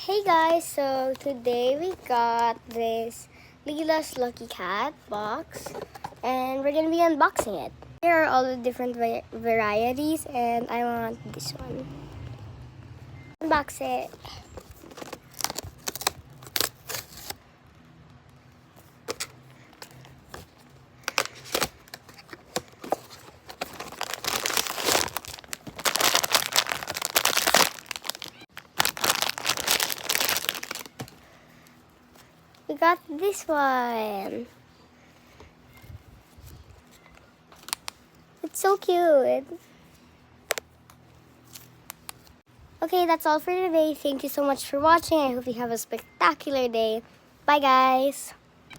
Hey guys, so today we got this Liila's Lucky Cat box and we're gonna be unboxing it. Here are all the different varieties and I want this one. Unbox it. We got this one. It's so cute. Okay, that's all for today. Thank you so much for watching. I hope you have a spectacular day. Bye, guys.